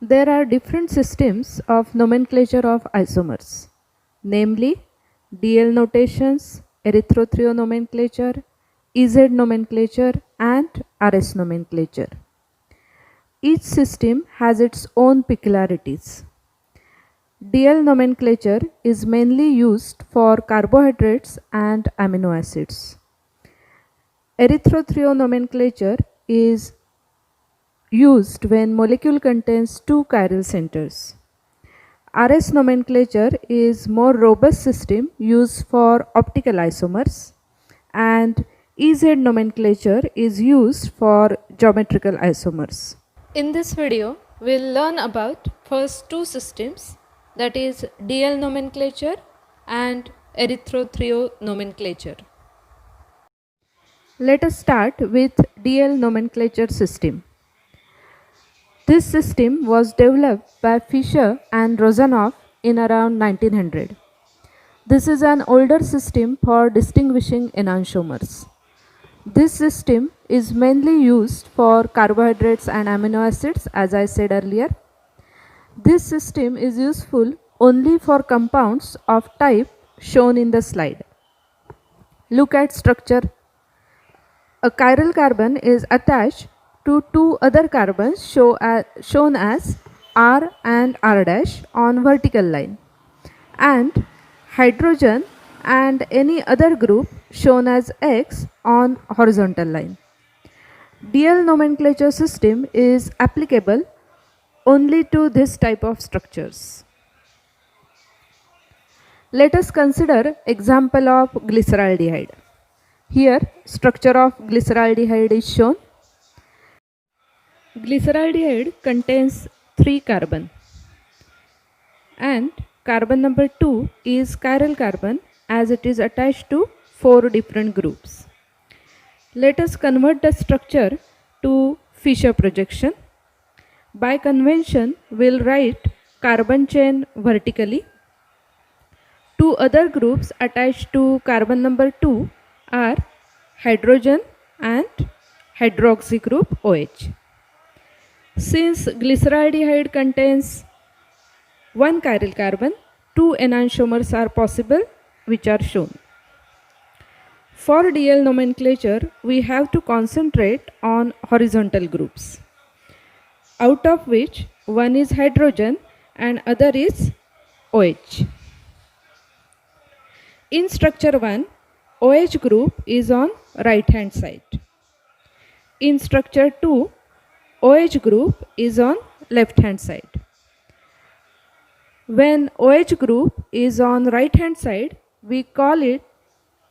There are different systems of nomenclature of isomers, namely DL notations, erythrothrio nomenclature, EZ nomenclature, and RS nomenclature. Each system has its own peculiarities. DL nomenclature is mainly used for carbohydrates and amino acids. Erythrothrio nomenclature is used when molecule contains two chiral centers. RS nomenclature is more robust system used for optical isomers, and EZ nomenclature is used for geometrical isomers. In this video, we'll learn about first two systems, that is DL nomenclature and erythrothrio nomenclature. Let us start with DL nomenclature system. This system was developed by Fischer and Rozanoff in around 1900. This is an older system for distinguishing enantiomers. This system is mainly used for carbohydrates and amino acids, as I said earlier. This system is useful only for compounds of type shown in the slide. Look at structure. A chiral carbon is attached to two other carbons shown as R and R dash on vertical line, and hydrogen and any other group shown as X on horizontal line. DL nomenclature system is applicable only to this type of structures. Let us consider example of glyceraldehyde. Here structure of glyceraldehyde is shown. Glyceraldehyde contains 3 carbon, and carbon number 2 is chiral carbon as it is attached to 4 different groups. Let us convert the structure to Fischer projection. By convention, we'll write carbon chain vertically. Two other groups attached to carbon number 2 are hydrogen and hydroxy group OH. Since glyceraldehyde contains one chiral carbon, two enantiomers are possible, which are shown. For DL nomenclature, we have to concentrate on horizontal groups, out of which one is hydrogen and other is OH. In structure 1, OH group is on right hand side. In structure 2, OH group is on left hand side. When OH group is on right hand side, we call it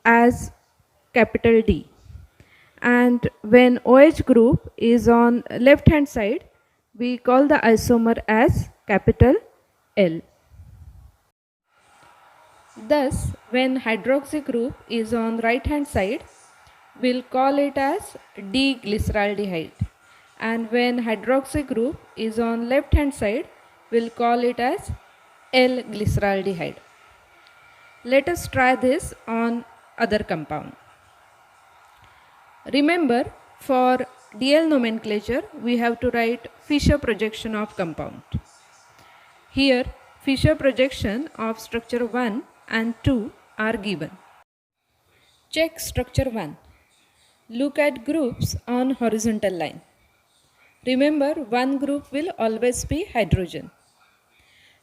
as capital D, and when OH group is on left hand side, we call the isomer as capital L. Thus, when hydroxy group is on right hand side, we'll call it as D-glyceraldehyde, and when hydroxy group is on left hand side, we'll call it as L-glyceraldehyde. Let us try this on other compound. Remember, for DL nomenclature, we have to write Fischer projection of compound. Here, Fischer projection of structure 1 and 2 are given. Check structure 1. Look at groups on horizontal line. Remember, one group will always be hydrogen.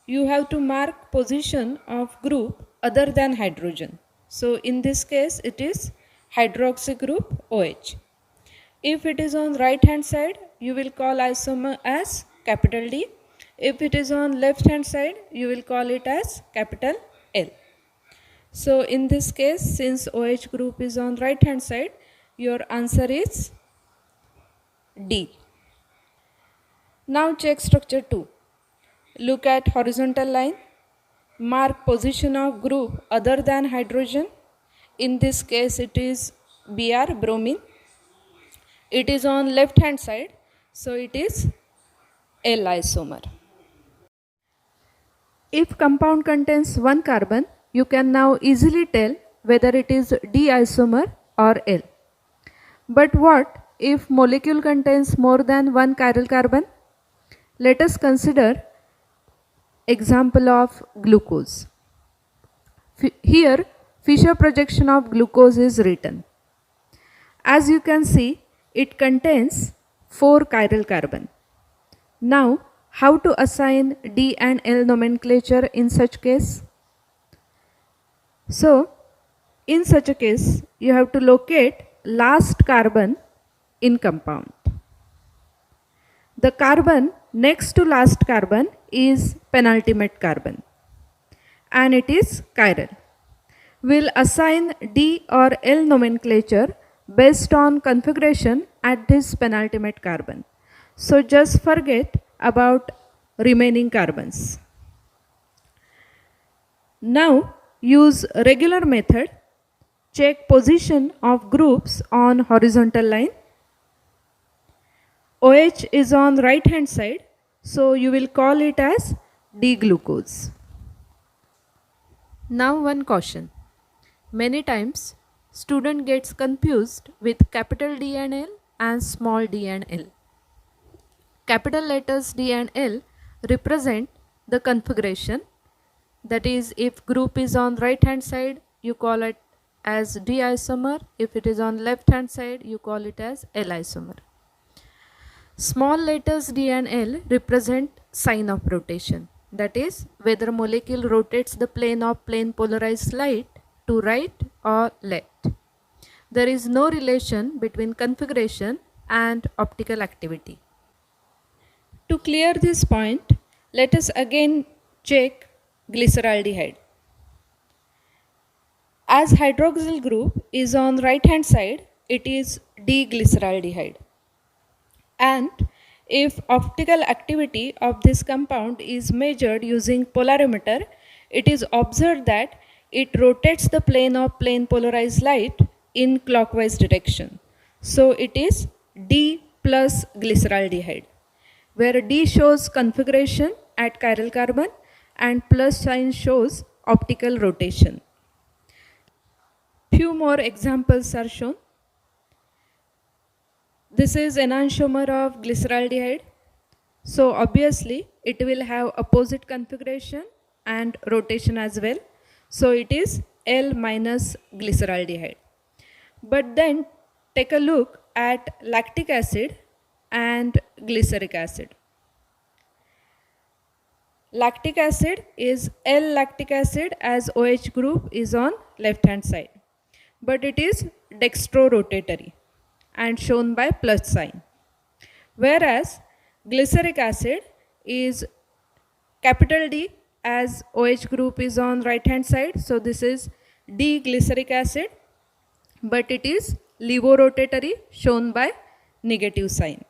You have to mark position of group other than hydrogen. So in this case, it is hydroxy group OH. If it is on right hand side, you will call isomer as capital D. If it is on left hand side, you will call it as capital L. So in this case, since OH group is on right hand side, your answer is D. Now check structure 2. Look at horizontal line. Mark position of group other than hydrogen. In this case, it is Br, bromine. It is on left hand side, so it is L isomer. If compound contains one carbon, you can now easily tell whether it is D isomer or L. But what if molecule contains more than one chiral carbon? Let us consider example of glucose. Here Fischer projection of glucose is written. As you can see, it contains 4 chiral carbon. Now, how to assign D and L nomenclature in such case? So, in such a case, you have to locate last carbon in compound. The carbon next to last carbon is penultimate carbon and it is chiral. We'll assign D or L nomenclature based on configuration at this penultimate carbon. So just forget about remaining carbons. Now use regular method. Check position of groups on horizontal line. OH is on right hand side, so you will call it as D-glucose. Now one caution. Many times student gets confused with capital D and L and small d and L. Capital letters D and L represent the configuration. That is, if group is on right hand side, you call it as D isomer. If it is on left hand side, you call it as L isomer. Small letters D and L represent sign of rotation. That is, whether molecule rotates the plane of plane polarized light to right or left. There is no relation between configuration and optical activity. To clear this point, let us again check glyceraldehyde. As hydroxyl group is on right hand side, it is D-glyceraldehyde. And if optical activity of this compound is measured using polarimeter, it is observed that it rotates the plane of plane polarized light in clockwise direction. So it is D plus glyceraldehyde, where D shows configuration at chiral carbon and plus sign shows optical rotation. Few more examples are shown. This is enantiomer of glyceraldehyde. So obviously it will have opposite configuration and rotation as well. So it is L minus glyceraldehyde. But then take a look at lactic acid and glyceric acid. Lactic acid is L-lactic acid as OH group is on left hand side. But it is dextrorotatory and shown by plus sign. Whereas glyceric acid is capital D as OH group is on right hand side. So this is D-glyceric acid, but it is levorotatory shown by negative sign.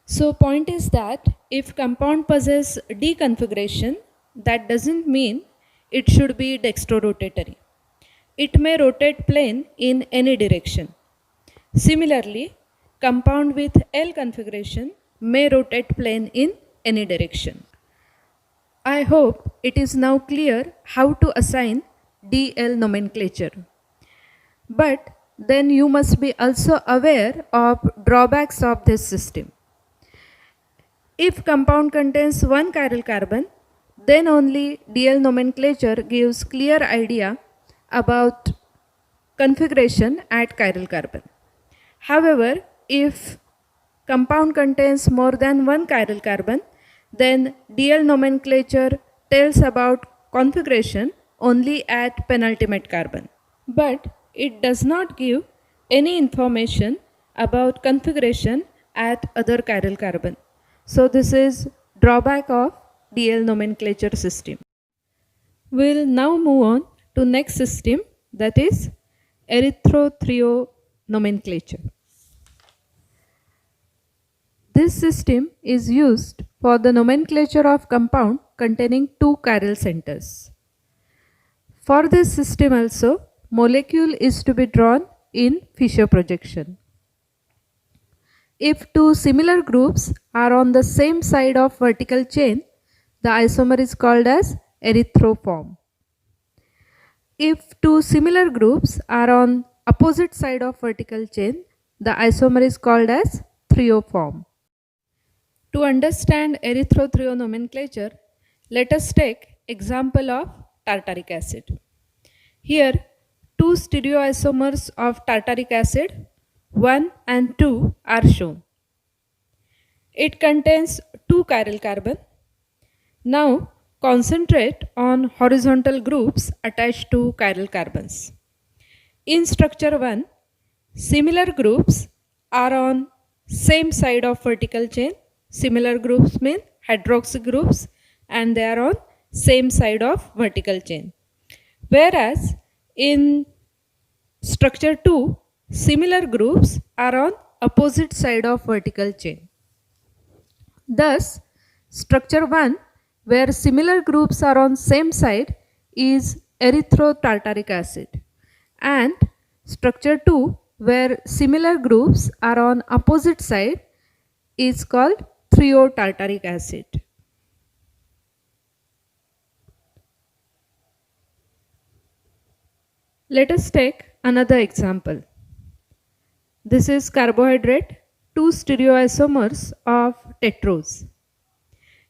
So point is that if compound possesses D configuration, that doesn't mean it should be dextrorotatory. It may rotate plane in any direction. Similarly, compound with L configuration may rotate plane in any direction. I hope it is now clear how to assign DL nomenclature. But then you must be also aware of drawbacks of this system. If compound contains one chiral carbon, then only DL nomenclature gives clear idea about configuration at chiral carbon. However, if compound contains more than one chiral carbon, then DL nomenclature tells about configuration only at penultimate carbon. But it does not give any information about configuration at other chiral carbon. So this is drawback of DL nomenclature system. We'll now move on to next system, that is erythrothrio nomenclature. This system is used for the nomenclature of compound containing two chiral centers. For this system also, molecule is to be drawn in Fischer projection. If two similar groups are on the same side of vertical chain, the isomer is called as erythroform. If two similar groups are on opposite side of vertical chain, the isomer is called as threoform. To understand erythrothrio nomenclature, let us take example of tartaric acid. Here, two stereoisomers of tartaric acid, 1 and 2, are shown. It contains two chiral carbon. Now, concentrate on horizontal groups attached to chiral carbons. In structure 1, similar groups are on same side of vertical chain. Similar groups mean hydroxy groups, and they are on same side of vertical chain. Whereas in structure 2, similar groups are on opposite side of vertical chain. Thus, structure 1, where similar groups are on same side, is erythrotartaric acid, and structure 2, where similar groups are on opposite side, is called thiotartaric acid. Let us take another example. This is carbohydrate, two stereoisomers of tetrose.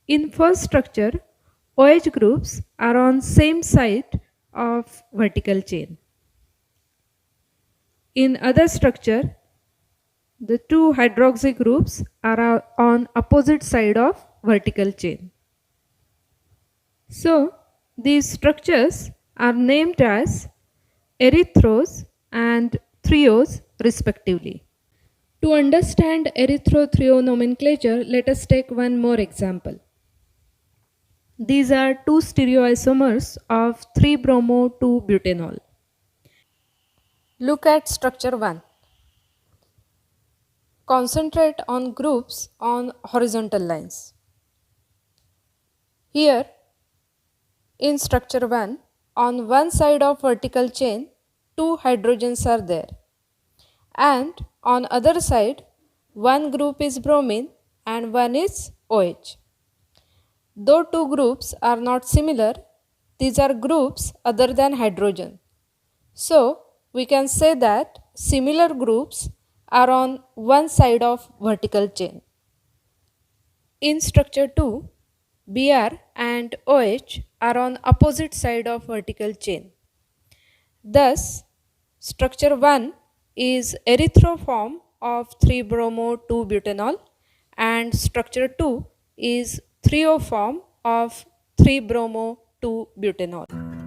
In first structure, OH groups are on same side of vertical chain. In other structure, the two hydroxy groups are on opposite side of vertical chain. So, these structures are named as erythros and threos respectively. To understand erythro-threo nomenclature, let us take one more example. These are two stereoisomers of 3-bromo-2-butanol. Look at structure 1. Concentrate on groups on horizontal lines. Here, in structure 1, on one side of vertical chain, two hydrogens are there. And on other side, one group is bromine and one is OH. Though two groups are not similar, these are groups other than hydrogen. So, we can say that similar groups are on one side of vertical chain. In structure 2, Br and OH are on opposite side of vertical chain. Thus, structure 1 is erythroform of 3-bromo-2-butanol and structure 2 is threoform of 3-bromo-2-butanol.